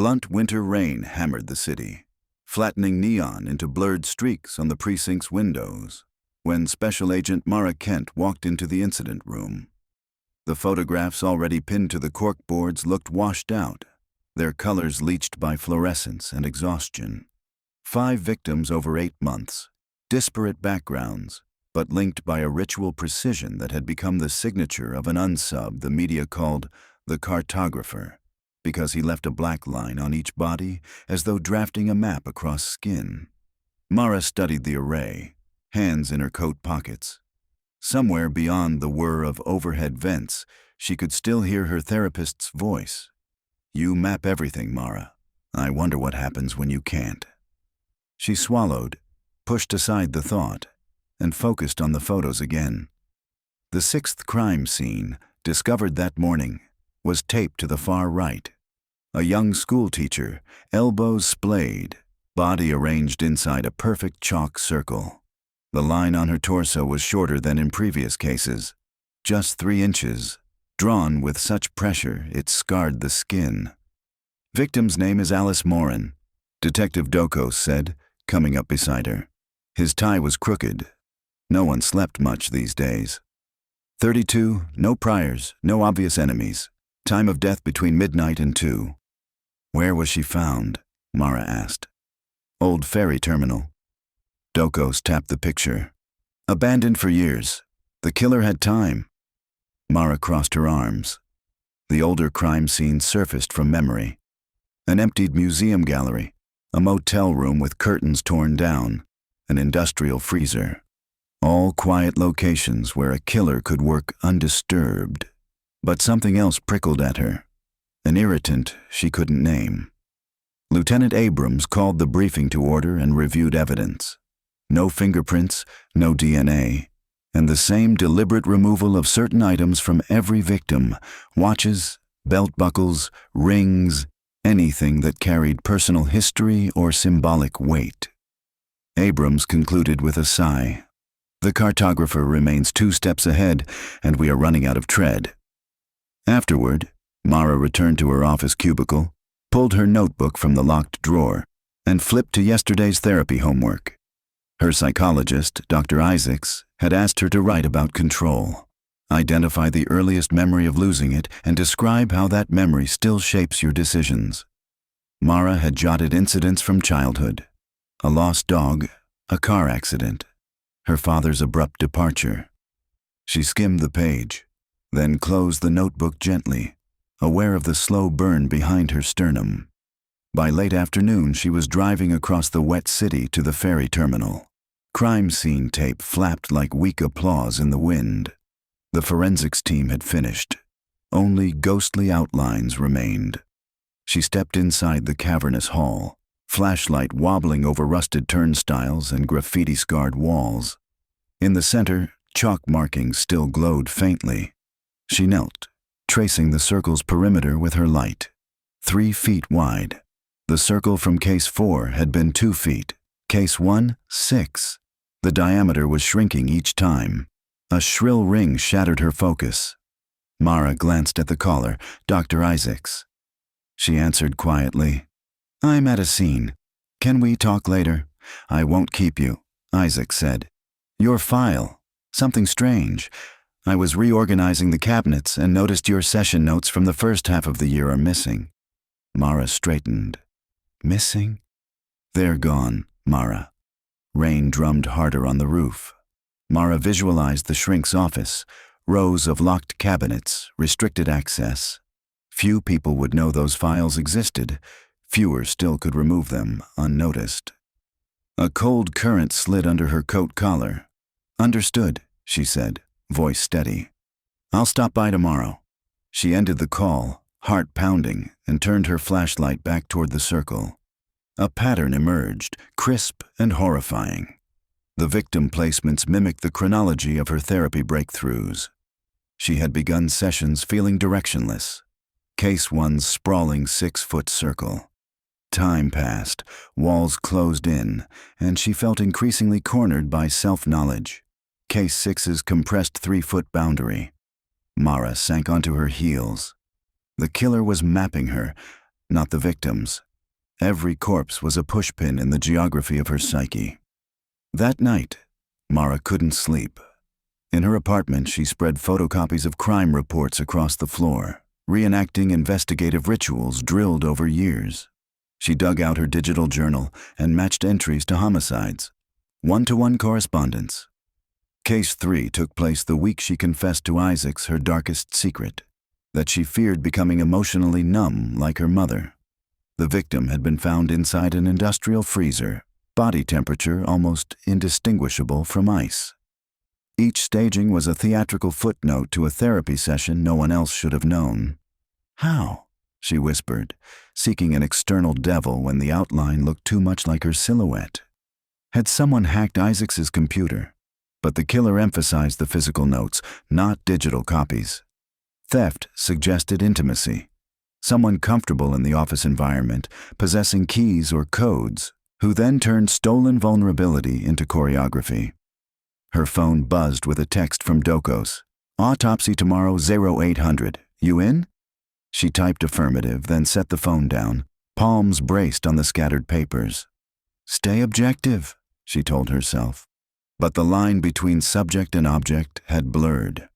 Blunt winter rain hammered the city, flattening neon into blurred streaks on the precinct's windows, when Special Agent Mara Kent walked into the incident room. The photographs already pinned to the corkboards looked washed out, their colors leached by fluorescence and exhaustion. 5 victims over 8 months, disparate backgrounds, but linked by a ritual precision that had become the signature of an unsub the media called the cartographer, because he left a black line on each body as though drafting a map across skin. Mara studied the array, hands in her coat pockets. Somewhere beyond the whir of overhead vents, she could still hear her therapist's voice. "You map everything, Mara. I wonder what happens when you can't." She swallowed, pushed aside the thought, and focused on the photos again. The 6th crime scene, discovered that morning, was taped to the far right. A young schoolteacher, elbows splayed, body arranged inside a perfect chalk circle. The line on her torso was shorter than in previous cases, just 3 inches, drawn with such pressure it scarred the skin. "Victim's name is Alice Morin," Detective Dokos said, coming up beside her. His tie was crooked. No one slept much these days. 32, no priors, no obvious enemies. Time of death between midnight and 2. "Where was she found?" Mara asked. "Old ferry terminal." Dokos tapped the picture. "Abandoned for years. The killer had time." Mara crossed her arms. The older crime scene surfaced from memory. An emptied museum gallery, a motel room with curtains torn down, an industrial freezer. All quiet locations where a killer could work undisturbed. But something else prickled at her, an irritant she couldn't name. Lieutenant Abrams called the briefing to order and reviewed evidence. No fingerprints, no DNA, and the same deliberate removal of certain items from every victim: watches, belt buckles, rings, anything that carried personal history or symbolic weight. Abrams concluded with a sigh. "The cartographer remains 2 steps ahead, and we are running out of tread." Afterward, Mara returned to her office cubicle, pulled her notebook from the locked drawer, and flipped to yesterday's therapy homework. Her psychologist, Dr. Isaacs, had asked her to write about control, identify the earliest memory of losing it, and describe how that memory still shapes your decisions. Mara had jotted incidents from childhood: a lost dog, a car accident, her father's abrupt departure. She skimmed the page, then closed the notebook gently, aware of the slow burn behind her sternum. By late afternoon, she was driving across the wet city to the ferry terminal. Crime scene tape flapped like weak applause in the wind. The forensics team had finished. Only ghostly outlines remained. She stepped inside the cavernous hall, flashlight wobbling over rusted turnstiles and graffiti-scarred walls. In the center, chalk markings still glowed faintly. She knelt, tracing the circle's perimeter with her light. 3 feet wide. The circle from Case 4 had been 2 feet. Case 1, 6. The diameter was shrinking each time. A shrill ring shattered her focus. Mara glanced at the caller, Dr. Isaacs. She answered quietly, "I'm at a scene. Can we talk later?" "I won't keep you," Isaacs said. "Your file. Something strange. I was reorganizing the cabinets and noticed your session notes from the first half of the year are missing." Mara straightened. "Missing?" "They're gone, Mara." Rain drummed harder on the roof. Mara visualized the shrink's office, rows of locked cabinets, restricted access. Few people would know those files existed. Fewer still could remove them, unnoticed. A cold current slid under her coat collar. "Understood," she said, voice steady. "I'll stop by tomorrow." She ended the call, heart pounding, and turned her flashlight back toward the circle. A pattern emerged, crisp and horrifying. The victim placements mimicked the chronology of her therapy breakthroughs. She had begun sessions feeling directionless. Case 1's sprawling 6-foot circle. Time passed, walls closed in, and she felt increasingly cornered by self-knowledge. Case 6's compressed 3-foot boundary. Mara sank onto her heels. The killer was mapping her, not the victims. Every corpse was a pushpin in the geography of her psyche. That night, Mara couldn't sleep. In her apartment, she spread photocopies of crime reports across the floor, reenacting investigative rituals drilled over years. She dug out her digital journal and matched entries to homicides. One-to-one correspondence. Case 3 took place the week she confessed to Isaacs her darkest secret, that she feared becoming emotionally numb like her mother. The victim had been found inside an industrial freezer, body temperature almost indistinguishable from ice. Each staging was a theatrical footnote to a therapy session no one else should have known. "How?" she whispered, seeking an external devil when the outline looked too much like her silhouette. Had someone hacked Isaacs's computer? But the killer emphasized the physical notes, not digital copies. Theft suggested intimacy. Someone comfortable in the office environment, possessing keys or codes, who then turned stolen vulnerability into choreography. Her phone buzzed with a text from Dokos. "Autopsy tomorrow 0800. You in?" She typed affirmative, then set the phone down, palms braced on the scattered papers. "Stay objective," she told herself. But the line between subject and object had blurred.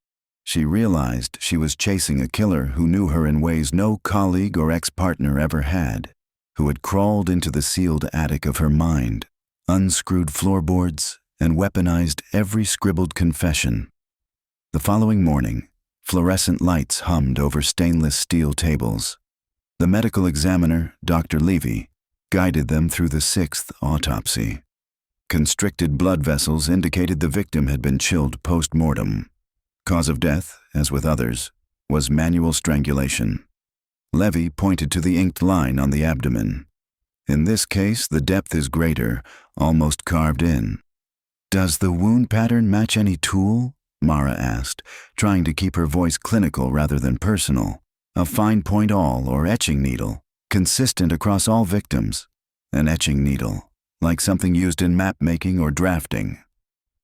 She realized she was chasing a killer who knew her in ways no colleague or ex-partner ever had, who had crawled into the sealed attic of her mind, unscrewed floorboards, and weaponized every scribbled confession. The following morning, fluorescent lights hummed over stainless steel tables. The medical examiner, Dr. Levy, guided them through the 6th autopsy. Constricted blood vessels indicated the victim had been chilled post-mortem. Cause of death, as with others, was manual strangulation. Levy pointed to the inked line on the abdomen. In this case, the depth is greater, almost carved in. "Does the wound pattern match any tool?" Mara asked, trying to keep her voice clinical rather than personal. "A fine point awl or etching needle, consistent across all victims. An etching needle, like something used in map-making or drafting."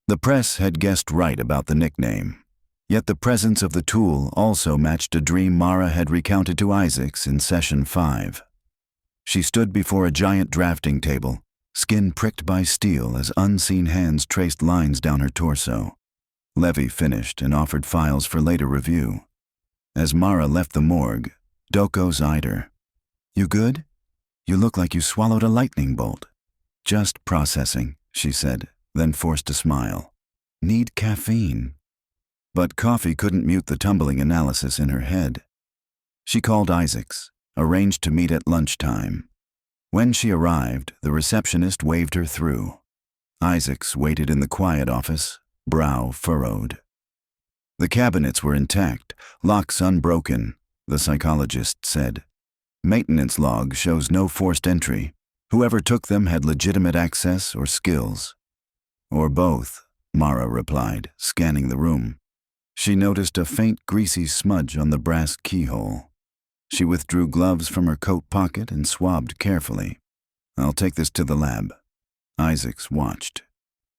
The press had guessed right about the nickname. Yet the presence of the tool also matched a dream Mara had recounted to Isaacs in Session 5. She stood before a giant drafting table, skin pricked by steel as unseen hands traced lines down her torso. Levy finished and offered files for later review. As Mara left the morgue, Dokos eyed her. "You good? You look like you swallowed a lightning bolt." "Just processing," she said, then forced a smile. "Need caffeine." But coffee couldn't mute the tumbling analysis in her head. She called Isaacs, arranged to meet at lunchtime. When she arrived, the receptionist waved her through. Isaacs waited in the quiet office, brow furrowed. The cabinets were intact, locks unbroken, the psychologist said. Maintenance log shows no forced entry. Whoever took them had legitimate access or skills. "Or both," Mara replied, scanning the room. She noticed a faint greasy smudge on the brass keyhole. She withdrew gloves from her coat pocket and swabbed carefully. "I'll take this to the lab." Isaacs watched.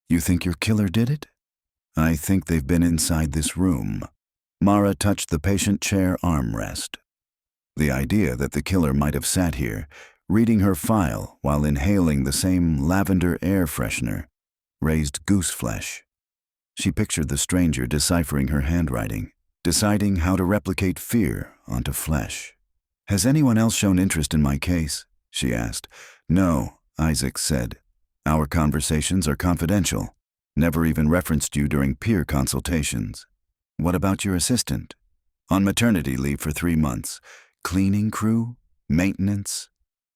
"You think your killer did it?" "I think they've been inside this room." Mara touched the patient chair armrest. The idea that the killer might have sat here, reading her file while inhaling the same lavender air freshener, raised gooseflesh. She pictured the stranger deciphering her handwriting, deciding how to replicate fear onto flesh. "Has anyone else shown interest in my case?" she asked. "No," Isaac said. "Our conversations are confidential. Never even referenced you during peer consultations." "What about your assistant?" "On maternity leave for 3 months. Cleaning crew? Maintenance?"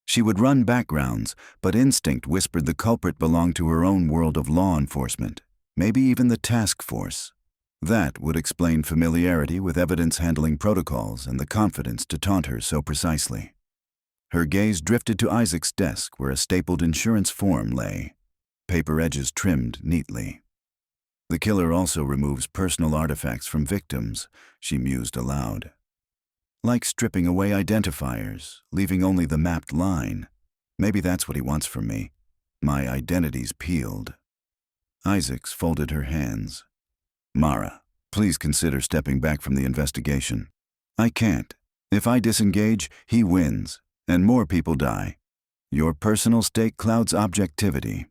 She would run backgrounds, but instinct whispered the culprit belonged to her own world of law enforcement. Maybe even the task force. That would explain familiarity with evidence-handling protocols and the confidence to taunt her so precisely. Her gaze drifted to Isaac's desk where a stapled insurance form lay, paper edges trimmed neatly. The killer also removes personal artifacts from victims, she mused aloud. Like stripping away identifiers, leaving only the mapped line. Maybe that's what he wants from me. My identity's peeled. Isaacs folded her hands. "Mara, please consider stepping back from the investigation." "I can't. If I disengage, he wins. And more people die. Your personal stake clouds objectivity.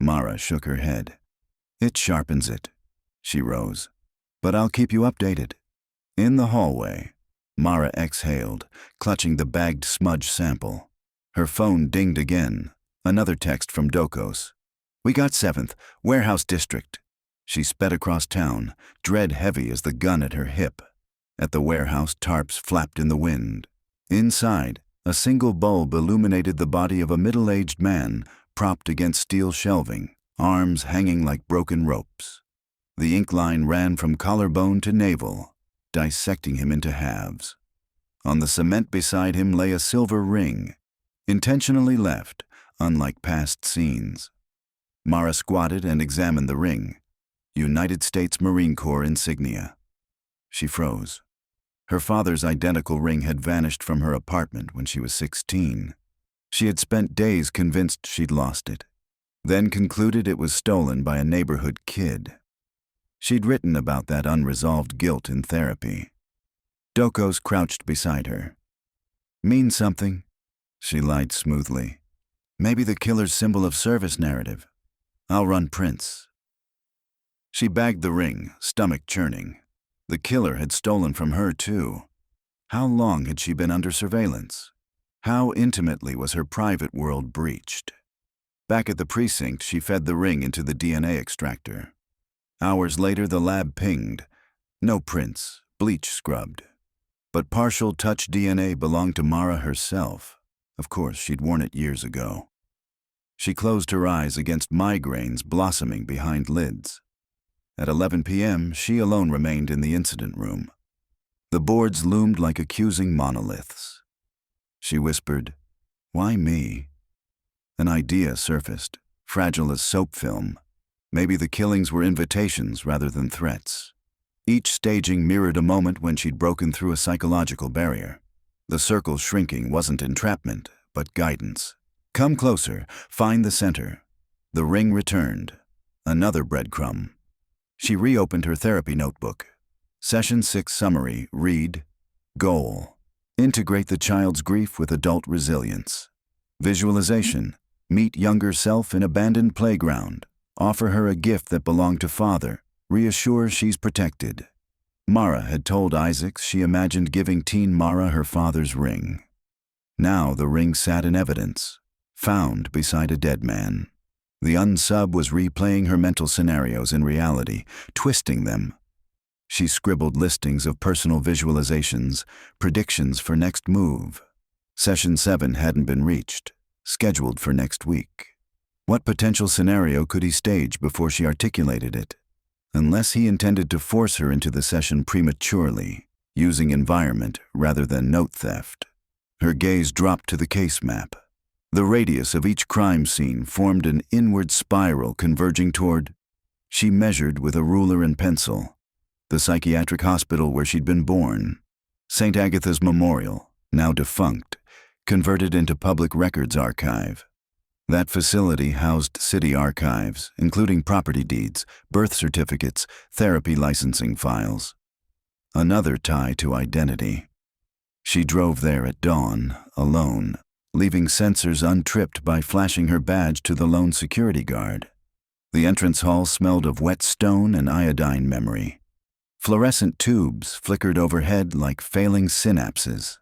Mara shook her head. It sharpens it. She rose. But I'll keep you updated. In the hallway, Mara exhaled, clutching the bagged smudge sample. Her phone dinged again. Another text from Dokos. We got 7th, Warehouse District. She sped across town, dread heavy as the gun at her hip. At the warehouse, tarps flapped in the wind. Inside, a single bulb illuminated the body of a middle-aged man propped against steel shelving, arms hanging like broken ropes. The ink line ran from collarbone to navel, dissecting him into halves. On the cement beside him lay a silver ring, intentionally left, unlike past scenes. Mara squatted and examined the ring. United States Marine Corps insignia. She froze. Her father's identical ring had vanished from her apartment when she was 16. She had spent days convinced she'd lost it, then concluded it was stolen by a neighborhood kid. She'd written about that unresolved guilt in therapy. Dokos crouched beside her. Means something, she lied smoothly. Maybe the killer's symbol of service narrative. I'll run prints. She bagged the ring, stomach churning. The killer had stolen from her, too. How long had she been under surveillance? How intimately was her private world breached? Back at the precinct, she fed the ring into the DNA extractor. Hours later, the lab pinged. No prints, bleach scrubbed. But partial touch DNA belonged to Mara herself. Of course, she'd worn it years ago. She closed her eyes against migraines blossoming behind lids. At 11 p.m., she alone remained in the incident room. The boards loomed like accusing monoliths. She whispered, "Why me?" An idea surfaced, fragile as soap film. Maybe the killings were invitations rather than threats. Each staging mirrored a moment when she'd broken through a psychological barrier. The circle shrinking wasn't entrapment, but guidance. Come closer, find the center. The ring returned. Another breadcrumb. She reopened her therapy notebook. Session 6 summary, read, Goal. Integrate the child's grief with adult resilience. Visualization. Meet younger self in abandoned playground. Offer her a gift that belonged to father. Reassure she's protected. Mara had told Isaacs she imagined giving teen Mara her father's ring. Now the ring sat in evidence, found beside a dead man. The unsub was replaying her mental scenarios in reality, twisting them. She scribbled listings of personal visualizations, predictions for next move. Session 7 hadn't been reached, scheduled for next week. What potential scenario could he stage before she articulated it? Unless he intended to force her into the session prematurely, using environment rather than note theft. Her gaze dropped to the case map. The radius of each crime scene formed an inward spiral converging toward. She measured with a ruler and pencil. The psychiatric hospital where she'd been born. St. Agatha's Memorial, now defunct, converted into public records archive. That facility housed city archives, including property deeds, birth certificates, therapy licensing files. Another tie to identity. She drove there at dawn, alone, leaving sensors untripped by flashing her badge to the lone security guard. The entrance hall smelled of wet stone and iodine memory. Fluorescent tubes flickered overhead like failing synapses.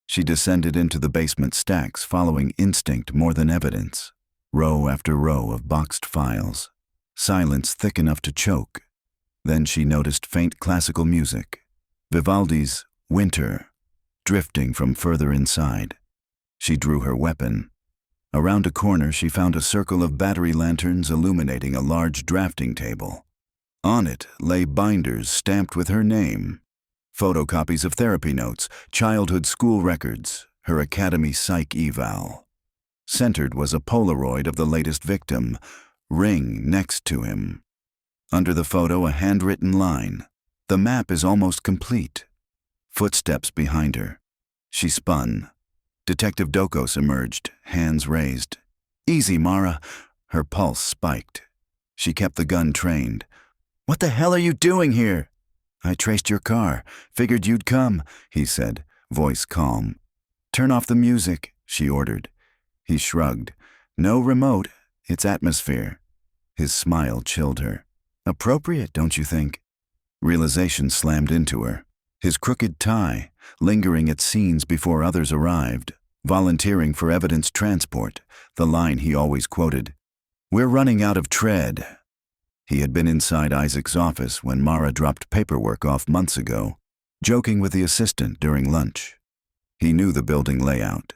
She descended into the basement stacks, following instinct more than evidence. Row after row of boxed files. Silence thick enough to choke. Then she noticed faint classical music. Vivaldi's Winter, drifting from further inside. She drew her weapon. Around a corner, she found a circle of battery lanterns illuminating a large drafting table. On it lay binders stamped with her name. Photocopies of therapy notes, childhood school records, her academy psych eval. Centered was a Polaroid of the latest victim, ring next to him. Under the photo, a handwritten line. The map is almost complete. Footsteps behind her. She spun. Detective Dokos emerged, hands raised. Easy, Mara. Her pulse spiked. She kept the gun trained. What the hell are you doing here? I traced your car. Figured you'd come, he said, voice calm. "Turn off the music," she ordered. He shrugged. "No remote, it's atmosphere." His smile chilled her. "Appropriate, don't you think?" Realization slammed into her. His crooked tie, lingering at scenes before others arrived, volunteering for evidence transport, the line he always quoted. "We're running out of tread." He had been inside Isaac's office when Mara dropped paperwork off months ago, joking with the assistant during lunch. He knew the building layout.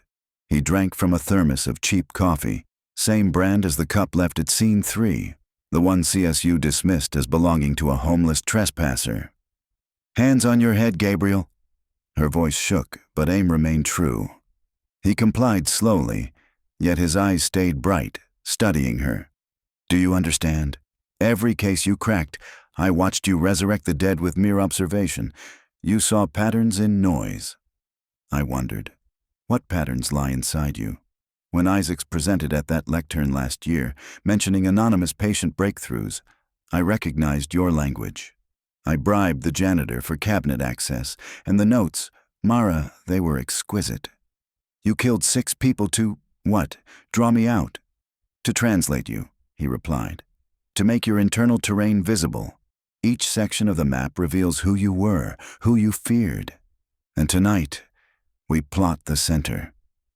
He drank from a thermos of cheap coffee, same brand as the cup left at Scene 3, the one CSU dismissed as belonging to a homeless trespasser. "Hands on your head, Gabriel." Her voice shook, but aim remained true. He complied slowly, yet his eyes stayed bright, studying her. "Do you understand? Every case you cracked, I watched you resurrect the dead with mere observation. You saw patterns in noise." I wondered, what patterns lie inside you? When Isaacs presented at that lectern last year, mentioning anonymous patient breakthroughs, I recognized your language. I bribed the janitor for cabinet access, and the notes, Mara, they were exquisite. "You killed 6 people to, what? Draw me out." "To translate you," he replied. "To make your internal terrain visible. Each section of the map reveals who you were, who you feared. And tonight, we plot the center,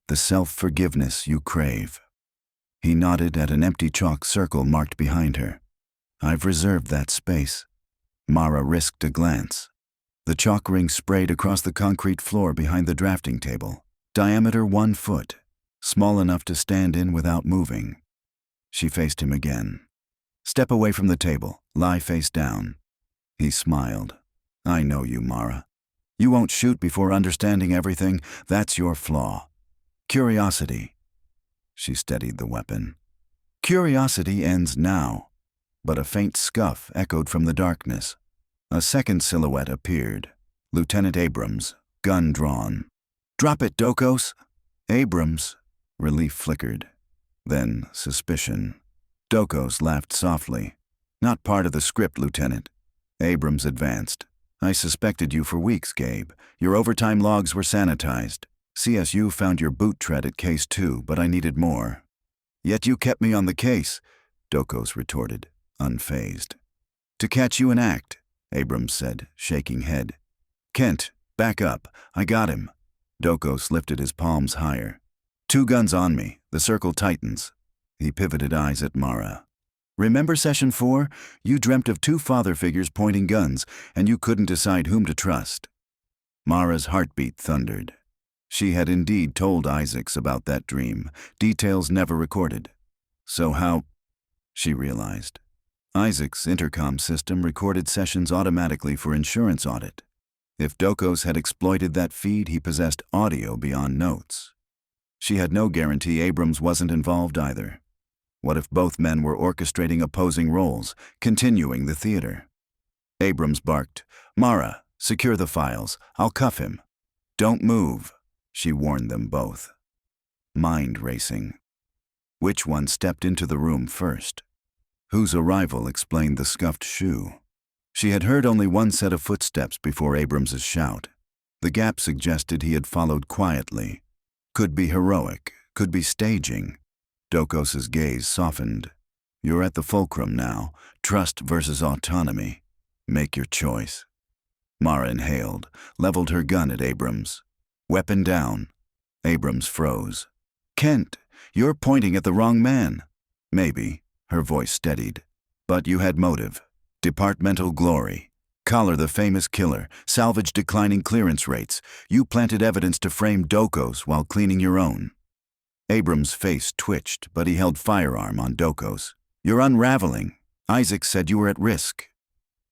the self-forgiveness you crave." He nodded at an empty chalk circle marked behind her. "I've reserved that space." Mara risked a glance. The chalk ring sprayed across the concrete floor behind the drafting table, diameter 1 foot, small enough to stand in without moving. She faced him again. "Step away from the table, lie face down." He smiled. "I know you, Mara. You won't shoot before understanding everything. That's your flaw. Curiosity." She steadied the weapon. "Curiosity ends now." But a faint scuff echoed from the darkness. A second silhouette appeared. Lieutenant Abrams, gun drawn. "Drop it, Dokos!" Abrams. Relief flickered. Then suspicion. Dokos laughed softly. "Not part of the script, Lieutenant." Abrams advanced. "I suspected you for weeks, Gabe. Your overtime logs were sanitized. CSU found your boot tread at Case 2, but I needed more." "Yet you kept me on the case," Dokos retorted, unfazed. "To catch you in act," Abrams said, shaking head. "Kent, back up. I got him." Dokos lifted his palms higher. "2 guns on me. The circle tightens." He pivoted eyes at Mara. "Remember Session 4? You dreamt of 2 father figures pointing guns, and you couldn't decide whom to trust." Mara's heartbeat thundered. She had indeed told Isaacs about that dream, details never recorded. So how? She realized. Isaac's intercom system recorded sessions automatically for insurance audit. If Dokos had exploited that feed, he possessed audio beyond notes. She had no guarantee Abrams wasn't involved either. What if both men were orchestrating opposing roles, continuing the theater? Abrams barked, "Mara, secure the files. I'll cuff him." "Don't move," she warned them both. Mind racing. Which one stepped into the room first? Whose arrival explained the scuffed shoe? She had heard only one set of footsteps before Abrams's shout. The gap suggested he had followed quietly. Could be heroic, could be staging. Dokos's gaze softened. "You're at the fulcrum now. Trust versus autonomy. Make your choice." Mara inhaled, leveled her gun at Abrams. Weapon down. Abrams froze. "Kent, you're pointing at the wrong man." "Maybe," her voice steadied. "But you had motive. Departmental glory. Collar the famous killer, salvage declining clearance rates. You planted evidence to frame Dokos while cleaning your own." Abrams' face twitched, but he held firearm on Dokos. "You're unraveling. Isaac said you were at risk."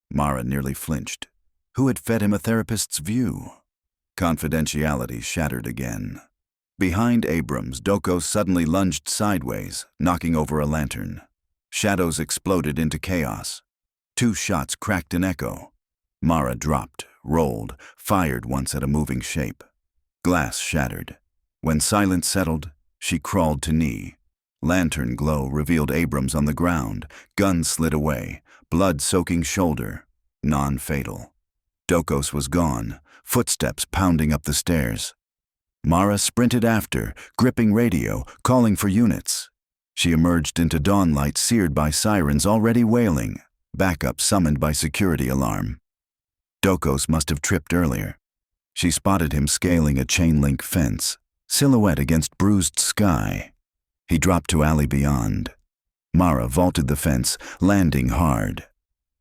Mara nearly flinched. Who had fed him a therapist's view? Confidentiality shattered again. Behind Abrams, Dokos suddenly lunged sideways, knocking over a lantern. Shadows exploded into chaos. 2 shots cracked an echo. Mara dropped, rolled, fired once at a moving shape. Glass shattered. When silence settled, she crawled to knee. Lantern glow revealed Abrams on the ground, gun slid away, blood-soaking shoulder, non-fatal. Dokos was gone, footsteps pounding up the stairs. Mara sprinted after, gripping radio, calling for units. She emerged into dawnlight seared by sirens already wailing, backup summoned by security alarm. Dokos must have tripped earlier. She spotted him scaling a chain-link fence, silhouette against bruised sky. He dropped to alley beyond. Mara vaulted the fence, landing hard.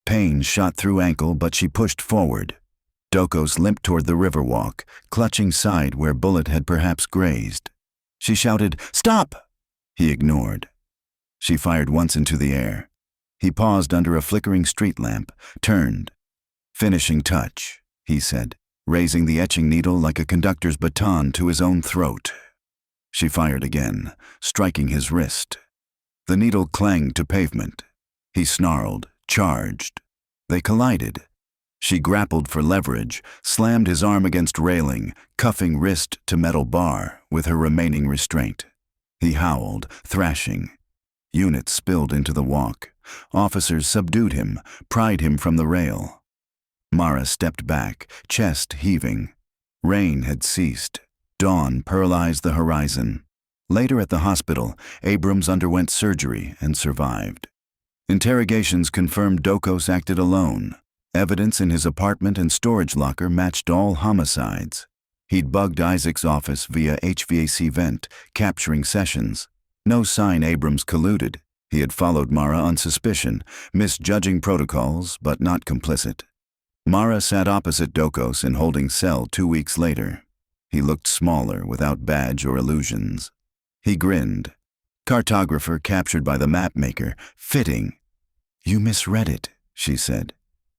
Pain shot through ankle, but she pushed forward. Dokos limped toward the riverwalk, clutching side where bullet had perhaps grazed. She shouted, "Stop!" He ignored. She fired once into the air. He paused under a flickering street lamp, turned. "Finishing touch," he said, raising the etching needle like a conductor's baton to his own throat. She fired again, striking his wrist. The needle clanged to pavement. He snarled, charged. They collided. She grappled for leverage, slammed his arm against railing, cuffing wrist to metal bar with her remaining restraint. He howled, thrashing. Units spilled into the walk. Officers subdued him, pried him from the rail. Mara stepped back, chest heaving. Rain had ceased. Dawn paralyzed the horizon. Later at the hospital, Abrams underwent surgery and survived. Interrogations confirmed Dokos acted alone. Evidence in his apartment and storage locker matched all homicides. He'd bugged Isaac's office via HVAC vent, capturing sessions. No sign Abrams colluded. He had followed Mara on suspicion, misjudging protocols, but not complicit. Mara sat opposite Dokos in holding cell 2 weeks later. He looked smaller, without badge or illusions. He grinned. Cartographer captured by the mapmaker, fitting. "You misread it," she said.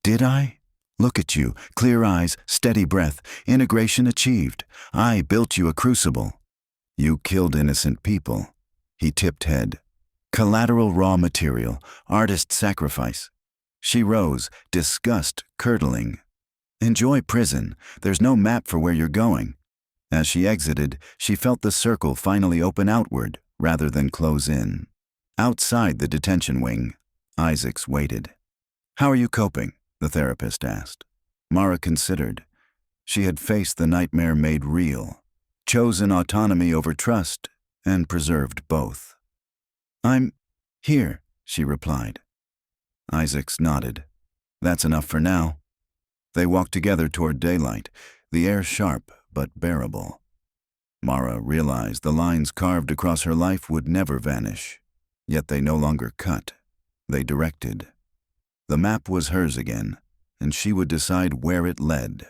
"Did I? Look at you, clear eyes, steady breath, integration achieved. I built you a crucible. You killed innocent people." He tipped head. "Collateral raw material, artist sacrifice." She rose, disgust curdling. "Enjoy prison. There's no map for where you're going." As she exited, she felt the circle finally open outward rather than close in. Outside the detention wing, Isaacs waited. "How are you coping?" the therapist asked. Mara considered. She had faced the nightmare made real, chosen autonomy over trust, and preserved both. "I'm here," she replied. Isaacs nodded. "That's enough for now." They walked together toward daylight, the air sharp but bearable. Mara realized the lines carved across her life would never vanish, yet they no longer cut. They directed. The map was hers again, and she would decide where it led.